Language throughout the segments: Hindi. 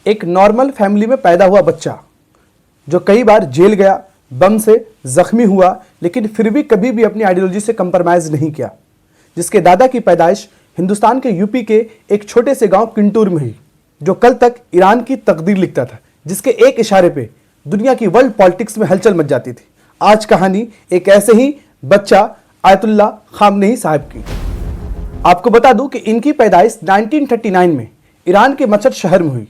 एक नॉर्मल फैमिली में पैदा हुआ बच्चा जो कई बार जेल गया, बम से जख्मी हुआ, लेकिन फिर भी कभी भी अपनी आइडियोलॉजी से कंप्रोमाइज नहीं किया, जिसके दादा की पैदाइश हिंदुस्तान के यूपी के एक छोटे से गांव किंटूर में हुई, जो कल तक ईरान की तकदीर लिखता था, जिसके एक इशारे पे दुनिया की वर्ल्ड पॉलिटिक्स में हलचल मच जाती थी। आज कहानी एक ऐसे ही बच्चा आयतुल्लाह खामनेई साहब की। आपको बता दूं कि इनकी पैदाइश 1939 में ईरान के मशहद शहर में हुई।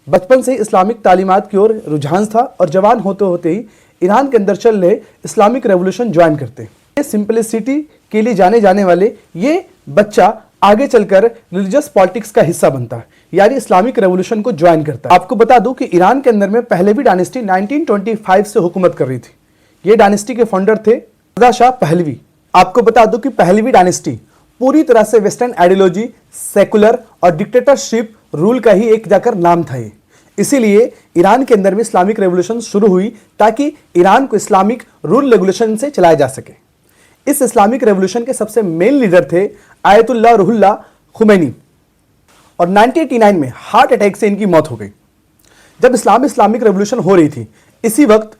बचपन से ही इस्लामिक तालीमात की ओर रुझान था और जवान होते होते ही ईरान के अंदर चल रहे इस्लामिक रेवोल्यूशन ज्वाइन करते हैं। सिंपलिसिटी के लिए जाने जाने वाले ये बच्चा आगे चलकर रिलीजियस पॉलिटिक्स का हिस्सा बनता है, यानी इस्लामिक रेवोल्यूशन को ज्वाइन करता है। आपको बता दूं कि ईरान के अंदर में पहलवी डायनेस्टी 1925 से हुकूमत कर रही थी। ये डायनेस्टी के फाउंडर थे रजा शाह पहलवी। आपको बता दूं कि पहलवी डायनेस्टी पूरी तरह से वेस्टर्न आइडियोलॉजी, सेकुलर और डिक्टेटरशिप रूल का ही एक जाकर नाम था ये। इसीलिए ईरान के अंदर में इस्लामिक रेवोल्यूशन शुरू हुई ताकि ईरान को इस्लामिक रूल रेगुलेशन से चलाया जा सके। इस इस्लामिक रेवोल्यूशन के सबसे मेन लीडर थे आयतुल्लाह रुहुल्लाह खुमैनी, और 1989 में हार्ट अटैक से इनकी मौत हो गई। जब इस्लामिक रेवोल्यूशन हो रही थी, इसी वक्त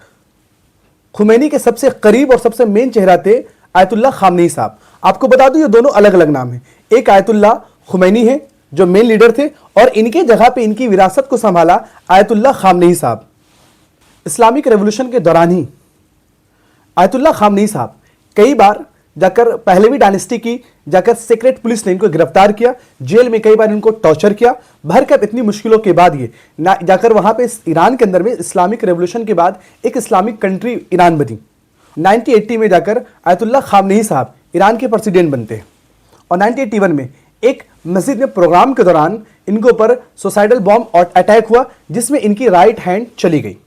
खुमैनी के सबसे करीब और सबसे मेन चेहरा थे आयतुल्लाह खामनेई साहब। आपको बता दूं ये दोनों अलग अलग नाम हैं। एक आयतुल्लाह खुमैनी है जो मेन लीडर थे, और इनके जगह पे इनकी विरासत को संभाला आयतुल्लाह खामनेई साहब। इस्लामिक रेवोल्यूशन के दौरान ही आयतुल्लाह खामनेई साहब कई बार जाकर पहलवी डायनेस्टी की जाकर सीक्रेट पुलिस ने इनको गिरफ्तार किया, जेल में कई बार इनको टॉर्चर किया। भरकर इतनी मुश्किलों के बाद ये जाकर वहां पे ईरान के अंदर में इस्लामिक रेवोल्यूशन के बाद एक इस्लामिक कंट्री ईरान बनी। 1980 में जाकर आयतुल्लाह खामनेई साहब ईरान के प्रेसिडेंट बनते हैं, और 1981 में एक मस्जिद में प्रोग्राम के दौरान इनके ऊपर सुसाइडल बॉम्ब और अटैक हुआ, जिसमें इनकी राइट हैंड चली गई।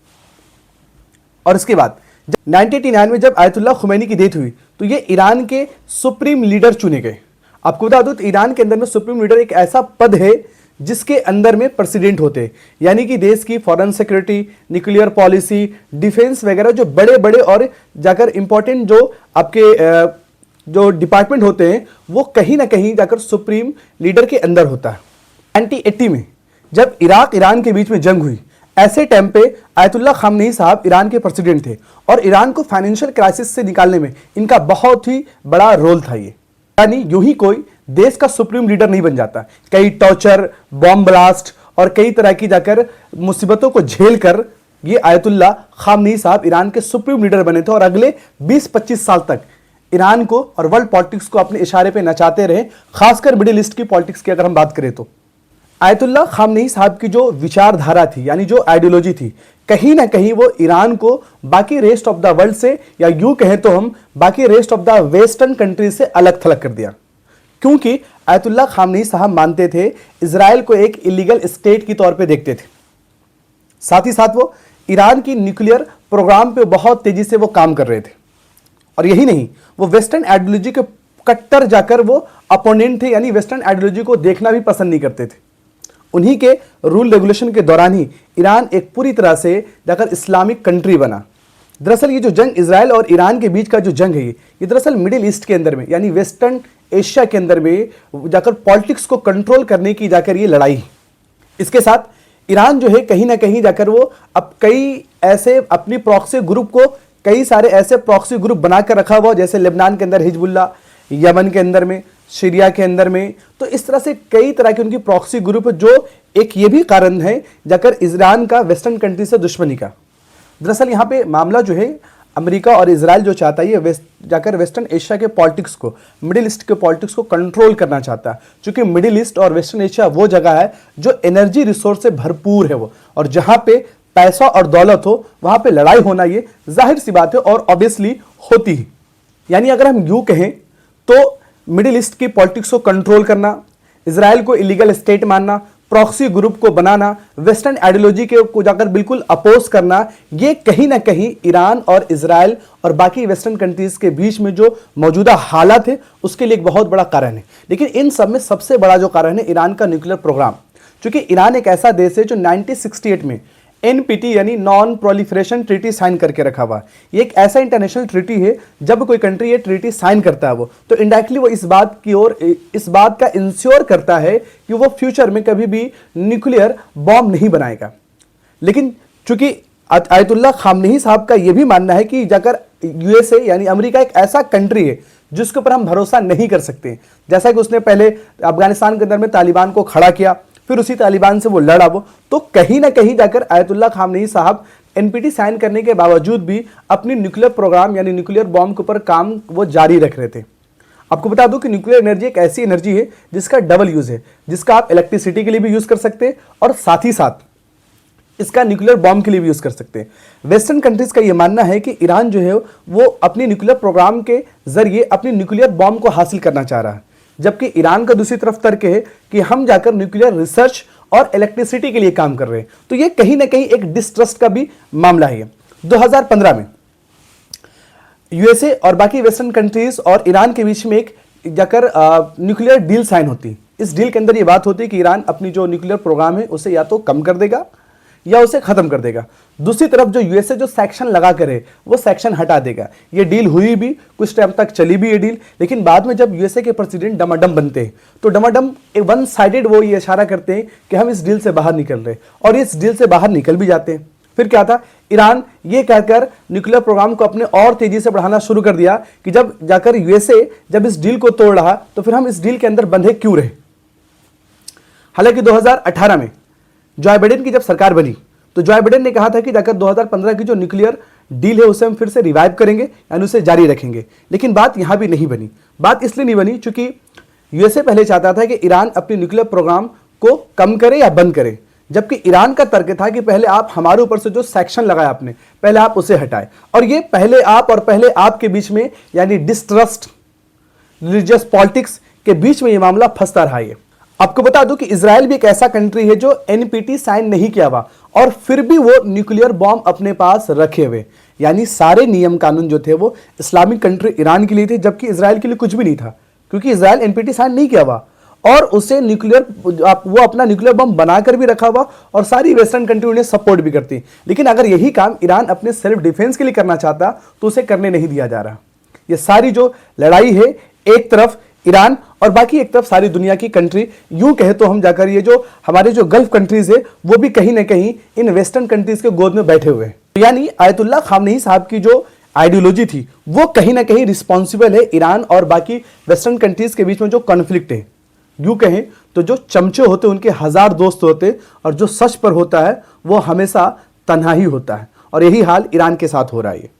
और इसके बाद 1989 में जब आयतुल्लाह खुमैनी की डेथ हुई तो ये ईरान के सुप्रीम लीडर चुने गए। आपको बता दूं ईरान के अंदर में सुप्रीम लीडर एक ऐसा पद है जिसके अंदर में प्रेसिडेंट होते हैं, यानी कि देश की foreign security, nuclear policy, defence वगैरह जो बड़े बड़े और जाकर इंपॉर्टेंट जो आपके जो डिपार्टमेंट होते हैं वो कहीं ना कहीं जाकर सुप्रीम लीडर के अंदर होता है। 1980 में जब इराक ईरान के बीच में जंग हुई, ऐसे टाइम पे आयतुल्लाह खामनेई साहब ईरान के प्रेसिडेंट थे, और ईरान को फाइनेंशियल क्राइसिस से निकालने में इनका बहुत ही बड़ा रोल था। ये यानी यूं ही कोई देश का सुप्रीम लीडर नहीं बन जाता। कई टॉर्चर, बॉम्ब ब्लास्ट और कई तरह की जाकर मुसीबतों को झेल कर ये आयतुल्लाह खामनेई साहब ईरान के सुप्रीम लीडर बने थे, और अगले 20-25 साल तक ईरान को और वर्ल्ड पॉलिटिक्स को अपने इशारे पे नचाते रहे, खासकर मिडिल ईस्ट की पॉलिटिक्स की अगर हम बात करें तो। आयतुल्लाह खामनेई साहब की जो विचारधारा थी, यानी जो आइडियोलॉजी थी, कहीं ना कहीं वो ईरान को बाकी रेस्ट ऑफ द वर्ल्ड से, या यूं कहें तो हम बाकी rest of the western country से अलग थलग कर दिया। क्योंकि आयतुल्लाह खामनेई साहब मानते थे इजराइल को एक इलीगल स्टेट की तौर पे देखते थे। साथ ही साथ वो ईरान की न्यूक्लियर प्रोग्राम पे बहुत तेजी से वो काम कर रहे थे, और यही नहीं, वो वेस्टर्न आइडियोलॉजी के कट्टर जाकर वो अपोनेंट थे, यानी वेस्टर्न आइडियोलॉजी को देखना भी पसंद नहीं करते थे। उन्हीं के रूल रेगुलेशन के दौरान ही ईरान एक पूरी तरह से जाकर इस्लामिक कंट्री बना। दरअसल ये जो जंग इजराइल और ईरान के बीच का जो जंग है, ये दरअसल मिडिल ईस्ट के अंदर में, यानी वेस्टर्न एशिया के अंदर में जाकर पॉलिटिक्स को कंट्रोल करने की जाकर ये लड़ाई। इसके साथ ईरान जो है कहीं ना कहीं जाकर वो अब कई ऐसे अपनी प्रॉक्सी ग्रुप को, कई सारे ऐसे प्रॉक्सी ग्रुप बनाकर रखा हुआ, जैसे लेबनान के अंदर हिजबुल्लाह, यमन के अंदर में, सीरिया के अंदर में। तो इस तरह से कई तरह की उनकी प्रॉक्सी ग्रुप, जो एक ये भी कारण है जाकर ईरान का वेस्टर्न कंट्री से दुश्मनी का। दरअसल यहाँ पे मामला जो है अमेरिका और इजराइल जो चाहता है ये जाकर वेस्टर्न एशिया के पॉलिटिक्स को, मिडिल ईस्ट के पॉलिटिक्स को कंट्रोल करना चाहता है, क्योंकि मिडिल ईस्ट और वेस्टर्न एशिया वो जगह है जो एनर्जी रिसोर्स से भरपूर है वो, और जहाँ पे पैसा और दौलत हो वहाँ पे लड़ाई होना ये जाहिर सी बात है, और ऑब्वियसली होती ही। यानी अगर हम यूँ कहें तो मिडिल ईस्ट की पॉलिटिक्स को कंट्रोल करना, इजराइल को इलीगल स्टेट मानना, प्रॉक्सी ग्रुप को बनाना, वेस्टर्न आइडियोलॉजी के को जाकर बिल्कुल अपोज करना, ये कहीं ना कहीं ईरान और इजराइल और बाकी वेस्टर्न कंट्रीज के बीच में जो मौजूदा हालात है उसके लिए एक बहुत बड़ा कारण है। लेकिन इन सब में सबसे बड़ा जो कारण है ईरान का न्यूक्लियर प्रोग्राम, क्योंकि ईरान एक ऐसा देश है जो 1968 में एनपीटी यानी नॉन प्रोलिफरेशन ट्रीटी साइन करके रखा हुआ। ये एक ऐसा इंटरनेशनल ट्रीटी है, जब कोई कंट्री ये ट्रीटी साइन करता है वो, तो इनडायरेक्टली वो इस बात का इंश्योर करता है कि वो फ्यूचर में कभी भी न्यूक्लियर बॉम्ब नहीं बनाएगा। लेकिन चूंकि आयतुल्लाह खामनेई साहब का यह भी मानना है कि जाकर यूएसए यानी अमेरिका एक ऐसा कंट्री है जिसके ऊपर हम भरोसा नहीं कर सकते। जैसा कि उसने पहले अफगानिस्तान के अंदर में तालिबान को खड़ा किया, फिर उसी तालिबान से वो लड़ा, वो तो कहीं ना कहीं जाकर आयतुल्लाह खामनेई साहब एनपीटी साइन करने के बावजूद भी अपनी न्यूक्लियर प्रोग्राम यानी न्यूक्लियर बॉम्ब के ऊपर काम वो जारी रख रहे थे। आपको बता दूं कि न्यूक्लियर एनर्जी एक ऐसी एनर्जी है जिसका डबल यूज है, जिसका आप इलेक्ट्रिसिटी के लिए भी यूज कर सकते हैं और साथ ही साथ इसका न्यूक्लियर बॉम्ब के लिए भी यूज कर सकते हैं। वेस्टर्न कंट्रीज का यह मानना है कि ईरान जो है वो अपनी न्यूक्लियर प्रोग्राम के जरिए अपनी न्यूक्लियर बॉम्ब को हासिल करना चाह रहा है, जबकि ईरान का दूसरी तरफ तर्क है कि हम जाकर न्यूक्लियर रिसर्च और इलेक्ट्रिसिटी के लिए काम कर रहे हैं। तो ये कहीं ना कहीं एक डिस्ट्रस्ट का भी मामला है। 2015 में यूएसए और बाकी वेस्टर्न कंट्रीज और ईरान के बीच में एक जाकर न्यूक्लियर डील साइन होती। इस डील के अंदर यह बात होती है कि ईरान अपनी जो न्यूक्लियर प्रोग्राम है उसे या तो कम कर देगा या उसे खत्म कर देगा। दूसरी तरफ जो यूएसए जो सेक्शन लगा करे वो सेक्शन हटा देगा। ये डील हुई भी, कुछ टाइम तक चली भी ये डील, लेकिन बाद में जब यूएसए के प्रेसिडेंट डमाडम बनते हैं तो डमाडम वन साइडेड वो ये इशारा करते हैं कि हम इस डील से बाहर निकल रहे, और इस डील से बाहर निकल भी जाते हैं। फिर क्या था, ईरान ये कहकर न्यूक्लियर प्रोग्राम को अपने और तेजी से बढ़ाना शुरू कर दिया कि जब जाकर यूएसए जब इस डील को तोड़ रहा तो फिर हम इस डील के अंदर बंधे क्यों रहे। हालांकि 2018 में जो बाइडेन की जब सरकार बनी तो जो बाइडेन ने कहा था कि जाकर 2015 की जो न्यूक्लियर डील है उसे हम फिर से रिवाइव करेंगे यानी उसे जारी रखेंगे। लेकिन बात यहां भी नहीं बनी। बात इसलिए नहीं बनी क्योंकि यूएसए पहले चाहता था कि ईरान अपनी न्यूक्लियर प्रोग्राम को कम करे या बंद करे, जबकि ईरान का तर्क था कि पहले आप हमारे ऊपर से जो सेक्शन लगाया आपने, पहले आप उसे हटाए। और ये पहले आप और पहले आप के बीच में यानी डिस्ट्रस्ट, रिलीजियस पॉलिटिक्स के बीच में ये मामला फंसता रहा है। आपको बता दूं कि इजराइल भी एक ऐसा कंट्री है जो एनपीटी साइन नहीं किया हुआ और फिर भी वो न्यूक्लियर बॉम्ब अपने पास रखे हुए, यानी सारे नियम कानून जो थे वो इस्लामिक कंट्री ईरान के लिए थे, जबकि इजराइल के लिए कुछ भी नहीं था, क्योंकि इजराइल एनपीटी साइन नहीं किया हुआ और उसे न्यूक्लियर वो अपना न्यूक्लियर बम बनाकर भी रखा हुआ और सारी वेस्टर्न कंट्री उन्हें सपोर्ट भी करती। लेकिन अगर यही काम ईरान अपने सेल्फ डिफेंस के लिए करना चाहता तो उसे करने नहीं दिया जा रहा। ये सारी जो लड़ाई है, एक तरफ ईरान और बाकी एक तरफ सारी दुनिया की कंट्री, यूं कहे तो हम जाकर ये जो हमारे जो गल्फ कंट्रीज है वो भी कहीं ना कहीं इन वेस्टर्न कंट्रीज के गोद में बैठे हुए हैं। यानी आयतुल्लाह खामनेई साहब की जो आइडियोलॉजी थी वो कहीं ना कहीं रिस्पॉन्सिबल है ईरान और बाकी वेस्टर्न कंट्रीज के बीच में जो कॉन्फ्लिक्ट है। यूं कहें तो जो चमचे होते हैं उनके हजार दोस्त होते और जो सच पर होता है वो हमेशा तन्हा ही होता है, और यही हाल ईरान के साथ हो रहा है।